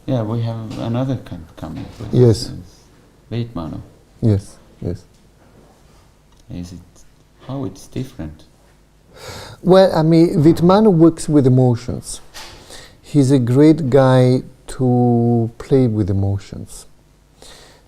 Yeah, we have another camp coming. Yes. Veet Mano. Yes, yes. Is it, how it's different? Well, I mean, Veet Mano works with emotions. He's a great guy to play with emotions.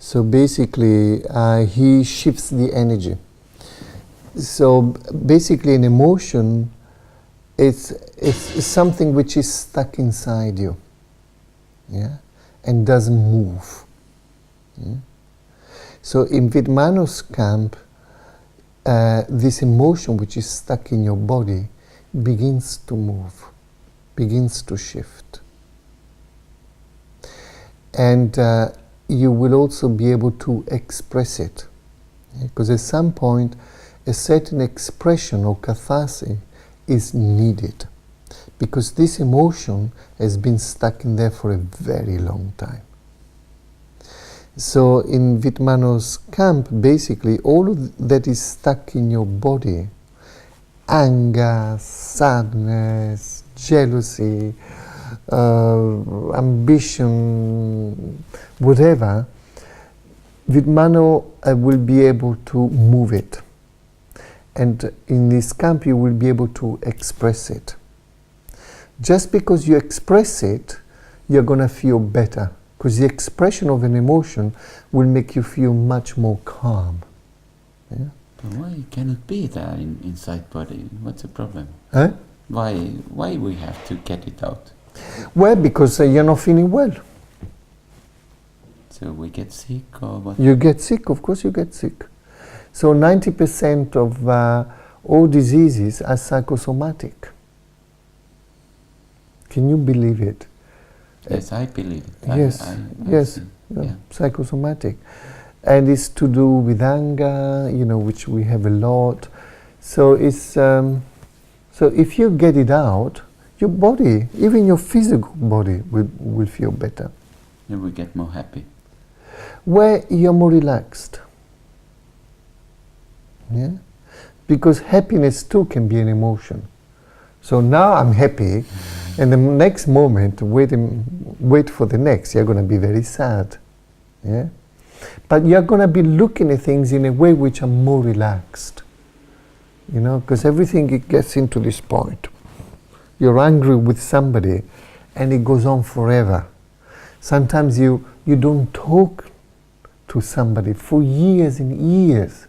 So basically, he shifts the energy. So basically, an emotion is something which is stuck inside you, yeah, and doesn't move. Yeah? So in Veet Mano's camp, this emotion which is stuck in your body begins to move, begins to shift. And you will also be able to express it. Because at some point, a certain expression or catharsis is needed. Because this emotion has been stuck in there for a very long time. So in Veet Mano's camp, basically, all of that is stuck in your body, anger, sadness, jealousy, ambition, whatever, Veet Mano will be able to move it. And in this camp, you will be able to express it. Just because you express it, you're going to feel better. Because the expression of an emotion will make you feel much more calm. Yeah? But why can it be there inside body? What's the problem? Huh? Why we have to get it out? Well, because you're not feeling well. So we get sick or what? You get sick, of course you get sick. So 90% of all diseases are psychosomatic. Can you believe it? Yes, I believe it. Yes, yes, yeah. Psychosomatic. And it's to do with anger, you know, which we have a lot. So it's so if you get it out, your body, even your physical body, will feel better. And we get more happy. Where you're more relaxed. Yeah? Because happiness too can be an emotion. So now I'm happy, and the next moment, wait for the next, you're going to be very sad. Yeah? But you're going to be looking at things in a way which are more relaxed. You know, because everything it gets into this point. You're angry with somebody, and it goes on forever. Sometimes you don't talk to somebody for years and years.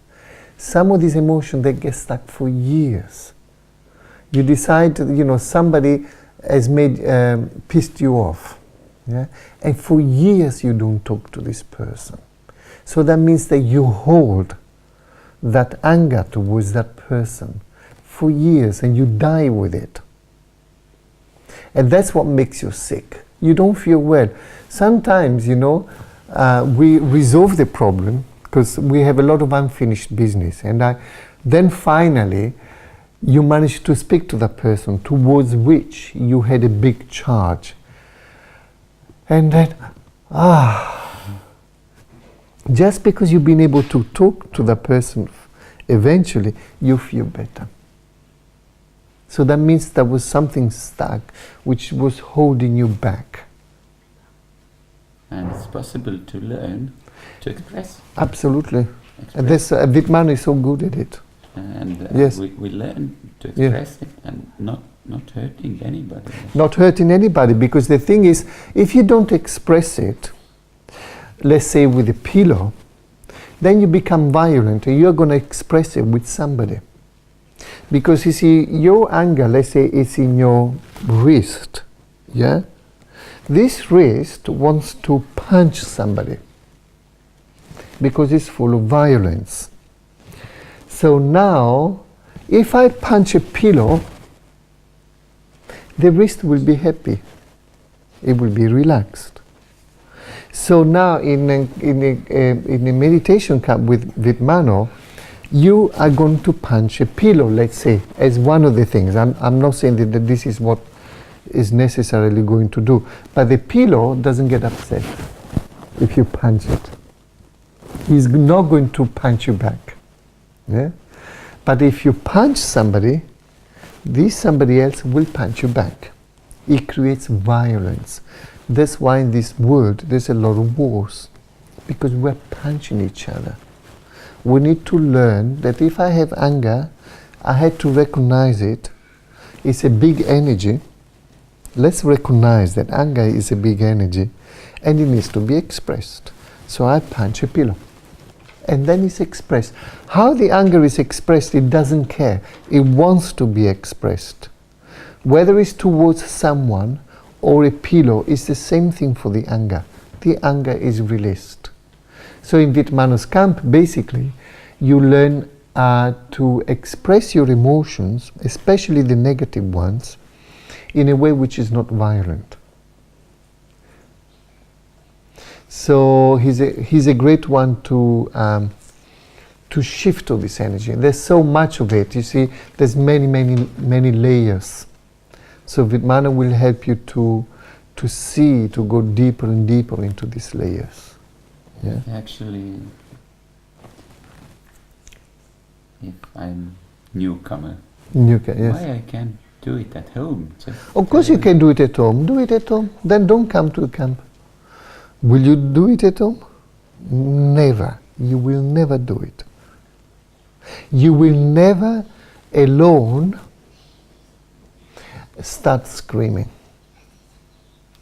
Some of these emotions, they get stuck for years. You decide, you know, somebody has pissed you off. Yeah? And for years you don't talk to this person. So that means that you hold that anger towards that person for years and you die with it. And that's what makes you sick. You don't feel well. Sometimes, you know, we resolve the problem because we have a lot of unfinished business. And then finally, you manage to speak to the person towards which you had a big charge. And then, just because you've been able to talk to the person, eventually you feel better. So that means there was something stuck which was holding you back. And it's possible to learn to express. Absolutely. And this Veet Mano is so good at it. And yes. we learn to express it and not hurting anybody. Not hurting anybody, because the thing is, if you don't express it, let's say with a pillow, then you become violent and you're going to express it with somebody. Because you see, your anger, let's say, is in your wrist, yeah? This wrist wants to punch somebody because it's full of violence. So now, if I punch a pillow, the wrist will be happy. It will be relaxed. So now in a meditation camp with Veet Mano, you are going to punch a pillow, let's say, as one of the things. I'm not saying that this is what is necessarily going to do, but the pillow doesn't get upset if you punch it. He's not going to punch you back. Yeah? But if you punch somebody, somebody else will punch you back. It creates violence. That's why in this world there's a lot of wars, because we're punching each other. We need to learn that if I have anger, I had to recognize it. It's a big energy. Let's recognize that anger is a big energy and it needs to be expressed. So I punch a pillow. And then it's expressed. How the anger is expressed, it doesn't care. It wants to be expressed. Whether it's towards someone or a pillow, it's the same thing for the anger. The anger is released. So in Veet Mano's camp, basically, you learn to express your emotions, especially the negative ones, in a way which is not violent. So he's a great one to shift to this energy. There's so much of it. You see, there's many layers. So Veet Mano will help you to see, to go deeper and deeper into these layers. Yeah. Actually, if I'm newcomer, Yes. why I can't do it at home? Of course you can do it at home. Do it at home. Then don't come to the camp. Will you do it at home? Never. You will never do it. You will never alone start screaming.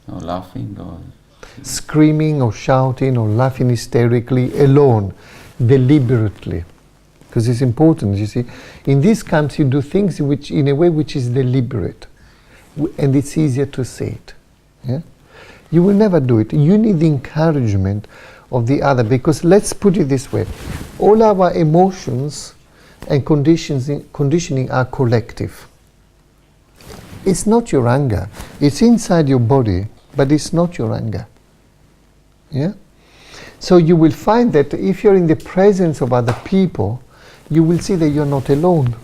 Or laughing, or Screaming or shouting or laughing hysterically alone, deliberately. Because it's important, you see. In these camps you do things which, in a way which is deliberate. And it's easier to say it. Yeah? You will never do it. You need the encouragement of the other, because let's put it this way. All our emotions and conditioning are collective. It's not your anger. It's inside your body, but it's not your anger. Yeah? So you will find that if you're in the presence of other people, you will see that you're not alone.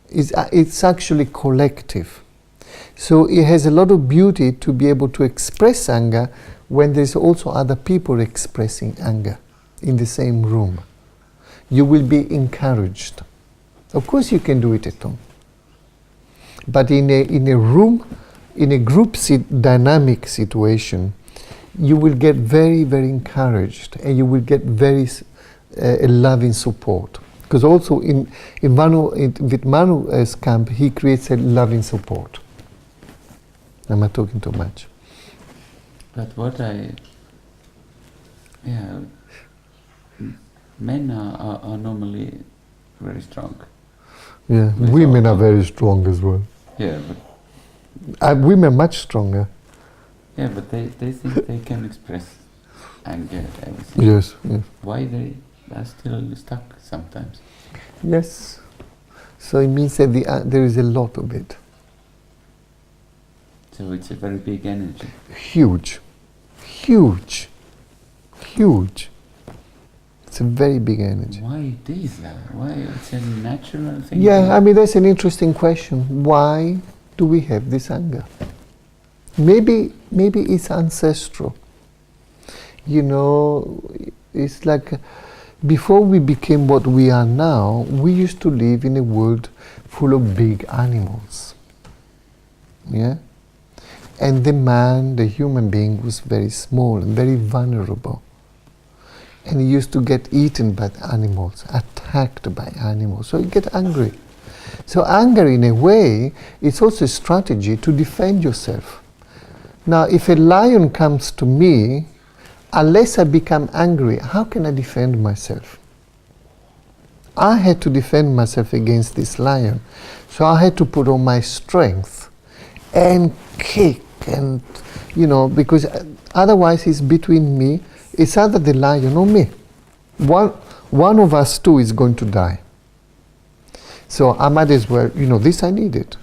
It's actually collective. So it has a lot of beauty to be able to express anger when there's also other people expressing anger in the same room. You will be encouraged. Of course you can do it at home. But in a room, in a group dynamic situation, you will get very, very encouraged, and you will get very loving support. Because also in Veet Mano's camp, he creates a loving support. Am I talking too much? but men are normally very strong. Yeah, But women are very strong as well. Yeah, but Women much stronger. yeah, but they think they can express anger and everything. Yes, yes. Why they are still stuck sometimes? Yes. So it means that there is a lot of it. So it's a very big energy. Huge. Huge. Huge. It's a very big energy. Why it is that? Why it's a natural thing? Yeah, I mean, that's an interesting question. Why do we have this anger? Maybe it's ancestral. You know, it's like before we became what we are now, we used to live in a world full of big animals. Yeah? And the man, the human being, was very small and very vulnerable. And he used to get eaten by animals, attacked by animals. So you get angry. So anger, in a way, is also a strategy to defend yourself. Now, if a lion comes to me, unless I become angry, how can I defend myself? I had to defend myself against this lion. So I had to put on my strength and kick and, you know, because otherwise it's between me. It's either the lion or me. One of us two is going to die. So I might as well, you know, this I needed.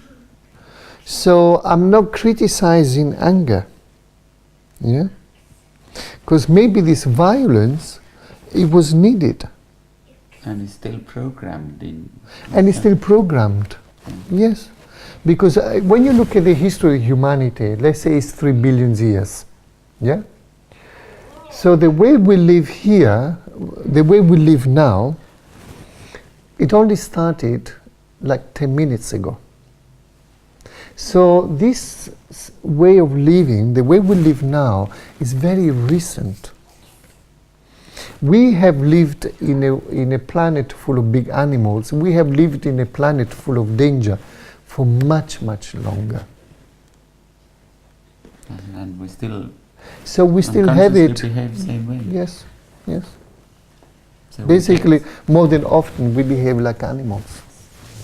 So I'm not criticizing anger. Yeah? Because maybe this violence, it was needed. And it's still programmed in. And it's still programmed. Yes. Because when you look at the history of humanity, let's say it's 3 billion years. Yeah? So the way we live here, the way we live now, it only started like 10 minutes ago. So this way of living, the way we live now, is very recent. We have lived in a planet full of big animals. We have lived in a planet full of danger for much, much longer. And we still So we still have it. behave the same way. Yes, yes. So Basically, more than often, we behave like animals.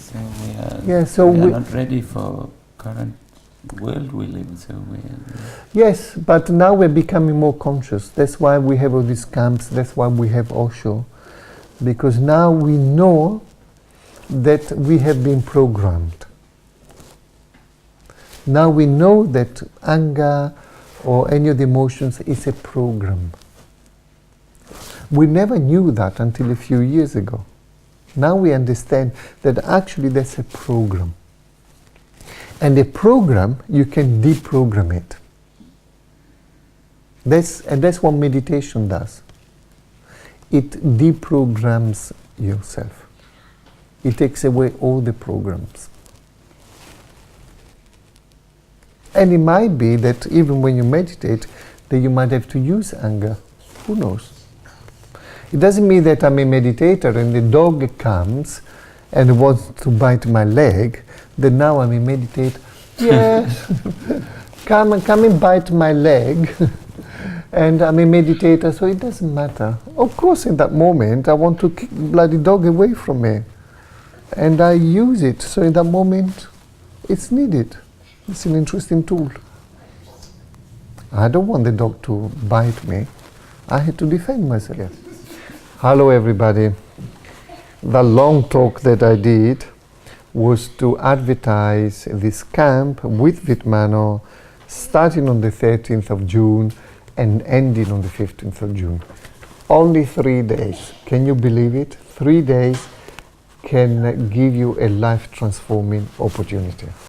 So we are, Yeah, so we are we- not ready for current world we live in. So we are, Yes, but now we're becoming more conscious. That's why we have all these camps. That's why we have Osho. Because now we know that we have been programmed. Now we know that anger or any of the emotions is a program. We never knew that until a few years ago. Now we understand that actually that's a program. And a program, you can deprogram it. That's what meditation does. It deprograms yourself. It takes away all the programs. And it might be that even when you meditate, that you might have to use anger. Who knows? It doesn't mean that I'm a meditator and the dog comes and wants to bite my leg, that now I'm a meditator. Yes, come and bite my leg. And I'm a meditator, so it doesn't matter. Of course, in that moment, I want to kick the bloody dog away from me. And I use it, so in that moment, it's needed. It's an interesting tool. I don't want the dog to bite me. I had to defend myself. Yes. Hello, everybody. The long talk that I did was to advertise this camp with Veet Mano, starting on the 13th of June and ending on the 15th of June. Only 3 days. Can you believe it? 3 days can give you a life-transforming opportunity.